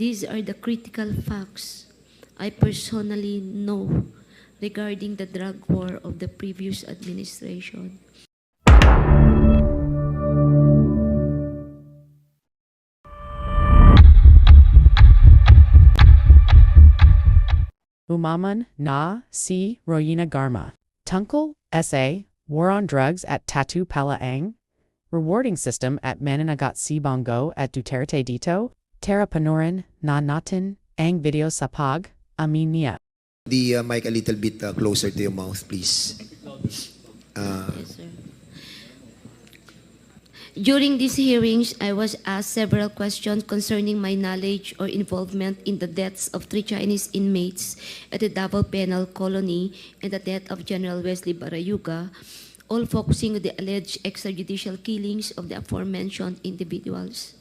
These are the critical facts I personally know regarding the drug war of the previous administration. Umaman na si Royina Garma. Tungkol, SA, War on Drugs at Tattoo Palaang. Rewarding System at Mananagat si Bongo at Duterte dito. Tara Panorin na natin ang video sa amin niya. The mic a little bit closer to your mouth, please. Yes, sir. During these hearings, I was asked several questions concerning my knowledge or involvement in the deaths of 3 Chinese inmates at the Davao Penal Colony and the death of General Wesley Barayuga, all focusing on the alleged extrajudicial killings of the aforementioned individuals.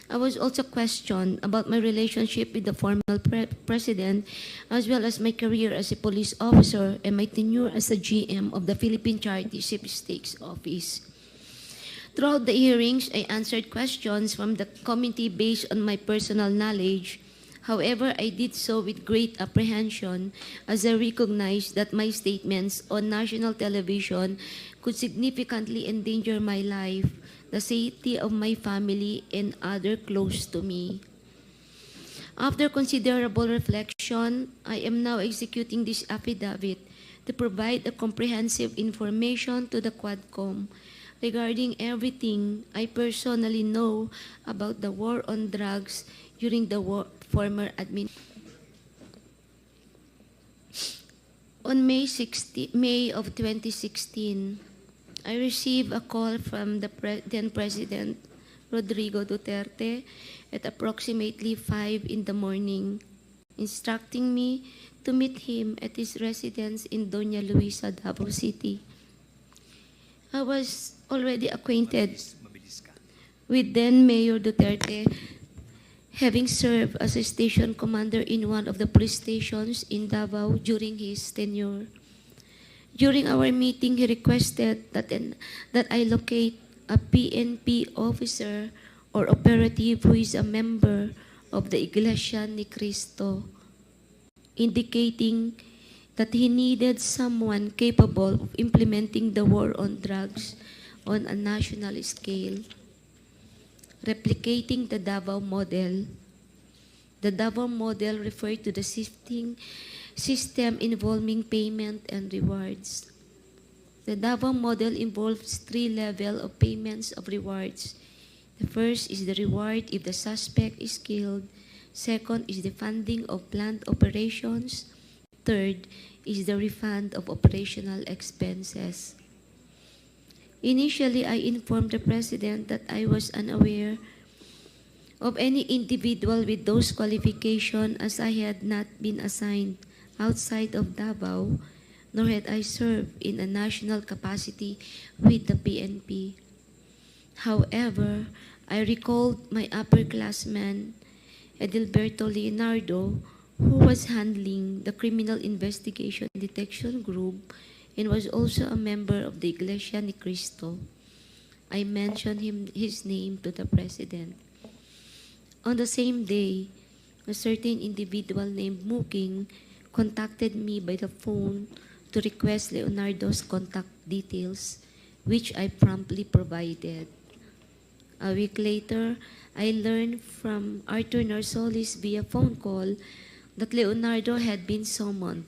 I was also questioned about my relationship with the former president, as well as my career as a police officer and my tenure as a GM of the Philippine Charity Sweepstakes Office. Throughout the hearings, I answered questions from the committee based on my personal knowledge. However, I did so with great apprehension as I recognized that my statements on national television could significantly endanger my life, the safety of my family, and other close to me. After considerable reflection, I am now executing this affidavit to provide a comprehensive information to the Quadcom regarding everything I personally know about the war on drugs during the former administration. On May of 2016, I received a call from the then President Rodrigo Duterte at approximately 5 in the morning, instructing me to meet him at his residence in Doña Luisa, Davao City. I was already acquainted with then Mayor Duterte, having served as a station commander in one of the police stations in Davao during his tenure. During our meeting, he requested that I locate a PNP officer or operative who is a member of the Iglesia ni Cristo, indicating that he needed someone capable of implementing the war on drugs on a national scale, replicating the Davao model. The Davao model referred to the system involving payment and rewards. The Davao model involves 3 levels of payments of rewards. The first is the reward if the suspect is killed. Second is the funding of planned operations. Third is the refund of operational expenses. Initially, I informed the President that I was unaware of any individual with those qualifications, as I had not been assigned outside of Davao, nor had I served in a national capacity with the PNP. However, I recalled my upperclassman, Edilberto Leonardo, who was handling the Criminal Investigation Detection Group and was also a member of the Iglesia ni Cristo. I mentioned his name to the President. On the same day, a certain individual named Muking contacted me by the phone to request Leonardo's contact details, which I promptly provided. A week later, I learned from Arthur Narsolis via phone call that Leonardo had been summoned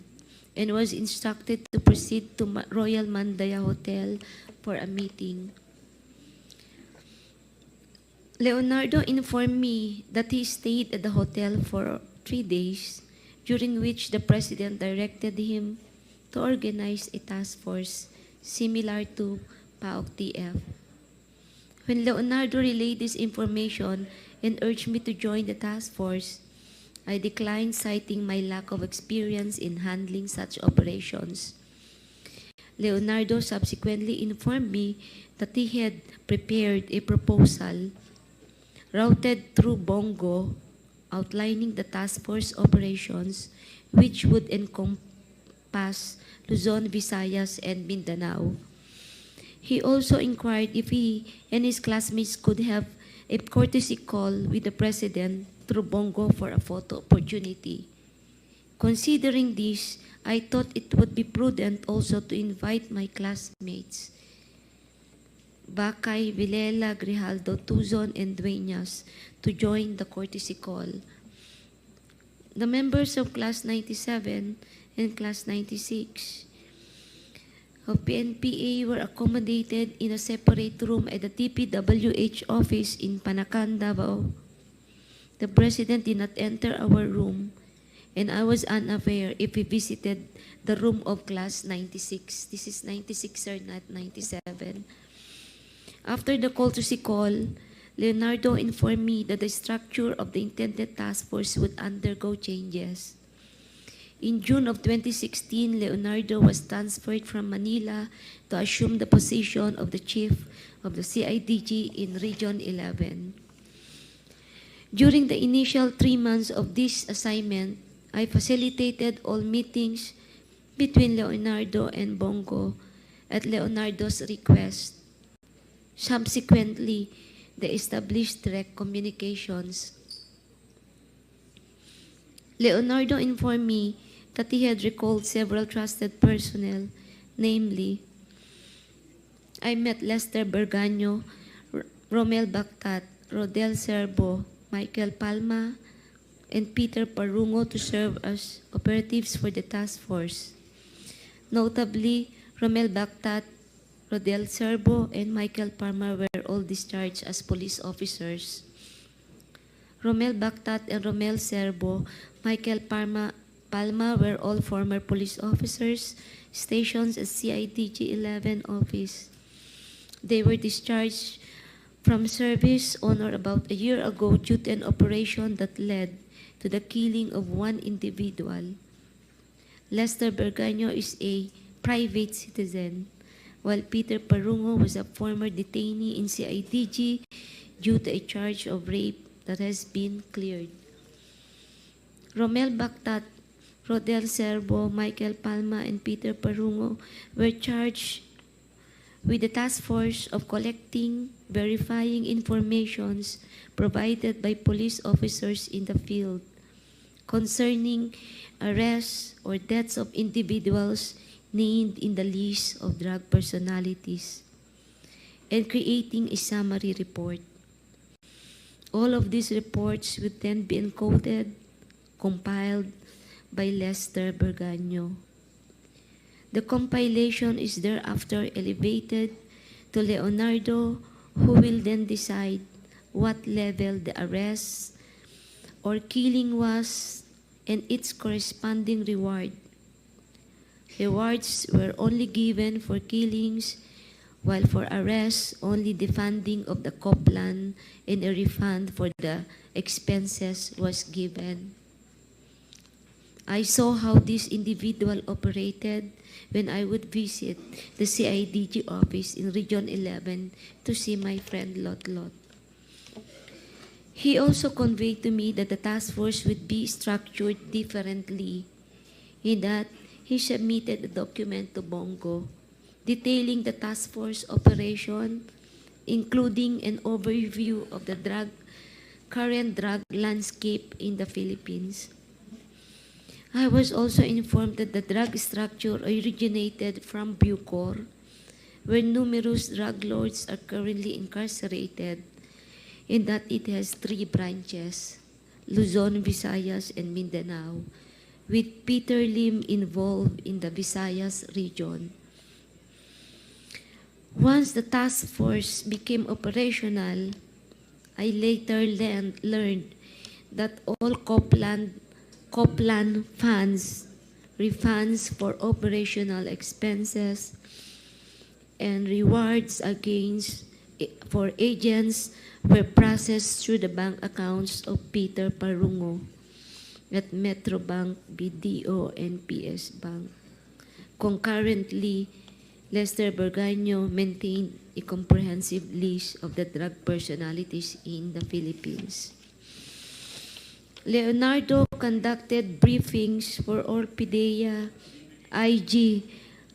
and was instructed to proceed to Royal Mandaya Hotel for a meeting. Leonardo informed me that he stayed at the hotel for 3 days, during which the President directed him to organize a task force similar to PAOK-TF. When Leonardo relayed this information and urged me to join the task force, I declined, citing my lack of experience in handling such operations. Leonardo subsequently informed me that he had prepared a proposal routed through Bongo outlining the task force operations, which would encompass Luzon, Visayas, and Mindanao. He also inquired if he and his classmates could have a courtesy call with the President through Bongo for a photo opportunity. Considering this, I thought it would be prudent also to invite my classmates, Bakay, Vilela, Grijaldo, Tuzon, and Dueñas, to join the courtesy call. The members of Class 97 and Class 96 of PNPA were accommodated in a separate room at the TPWH office in Panacan, Davao. The President did not enter our room, and I was unaware if he visited the room of Class 96. This is 96, sir, not 97. After the courtesy call, Leonardo informed me that the structure of the intended task force would undergo changes. In June of 2016, Leonardo was transferred from Manila to assume the position of the chief of the CIDG in Region 11. During the initial 3 months of this assignment, I facilitated all meetings between Leonardo and Bongo at Leonardo's request. Subsequently, they established direct communications. Leonardo informed me that he had recalled several trusted personnel, namely, I met Lester Berganyo, Romel Bactat, Rodel Serbo, Michael Palma, and Peter Parungo to serve as operatives for the task force. Notably, Romel Bactat, Rodel Serbo, and Michael Palma were all discharged as police officers. Romel Bactat and Romel Serbo, Michael Palma were all former police officers stationed at CIDG 11 office. They were discharged from service on or about a year ago due to an operation that led to the killing of one individual. Lester Berganyo is a private citizen, while Peter Parungo was a former detainee in CIDG due to a charge of rape that has been cleared. Romel Bactat, Rodel Serbo, Michael Palma, and Peter Parungo were charged with the task force of collecting, verifying informations provided by police officers in the field concerning arrests or deaths of individuals named in the list of drug personalities, and creating a summary report. All of these reports would then be encoded, compiled by Lester Berganyo. The compilation is thereafter elevated to Leonardo, who will then decide what level the arrest or killing was and its corresponding reward. Rewards were only given for killings, while for arrests, only the funding of the co-plan and a refund for the expenses was given. I saw how this individual operated when I would visit the CIDG office in Region 11 to see my friend Lot Lot. He also conveyed to me that the task force would be structured differently, in that he submitted a document to Bongo detailing the task force operation, including an overview of the current drug landscape in the Philippines. I was also informed that the drug structure originated from Bucor, where numerous drug lords are currently incarcerated, and that it has 3 branches, Luzon, Visayas, and Mindanao, with Peter Lim involved in the Visayas region. Once the task force became operational, I later learned that all co-plan funds, refunds for operational expenses, and rewards for agents were processed through the bank accounts of Peter Parungo at Metrobank, BDO, and PS Bank. Concurrently, Lester Berganyo maintained a comprehensive list of the drug personalities in the Philippines. Leonardo conducted briefings for all PDEA, IG,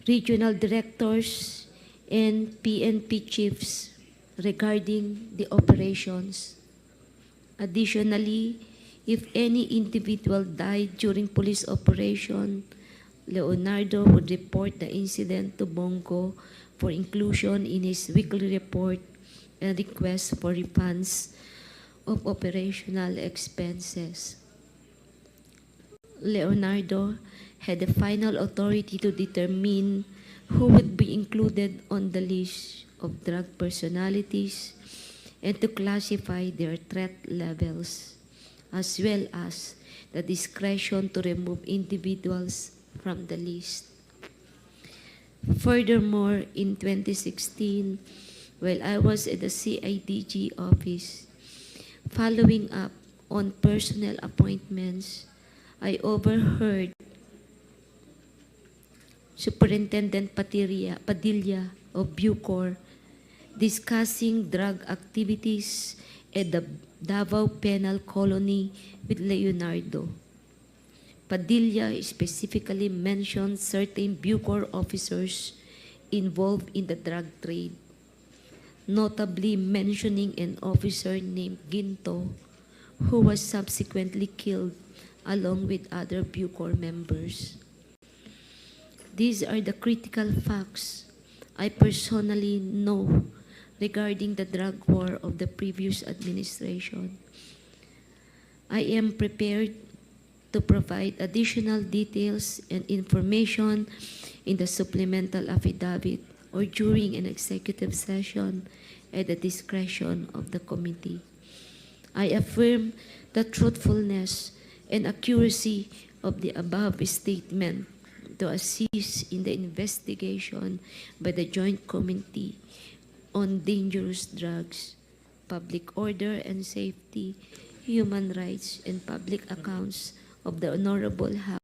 regional directors, and PNP chiefs regarding the operations. Additionally, If any individual died during police operation, Leonardo would report the incident to Bongo for inclusion in his weekly report and request for refunds of operational expenses. Leonardo had the final authority to determine who would be included on the list of drug personalities and to classify their threat levels, as well as the discretion to remove individuals from the list. Furthermore, in 2016, while I was at the CIDG office, following up on personnel appointments, I overheard Superintendent Padilla of Bucor discussing drug activities at the Davao Penal Colony with Leonardo. Padilla specifically mentioned certain Bucor officers involved in the drug trade, notably mentioning an officer named Ginto, who was subsequently killed along with other Bucor members. These are the critical facts I personally know regarding the drug war of the previous administration. I am prepared to provide additional details and information in the supplemental affidavit or during an executive session at the discretion of the committee. I affirm the truthfulness and accuracy of the above statement to assist in the investigation by the Joint Committee on Dangerous Drugs, Public Order and Safety, Human Rights, and Public Accounts of the Honorable House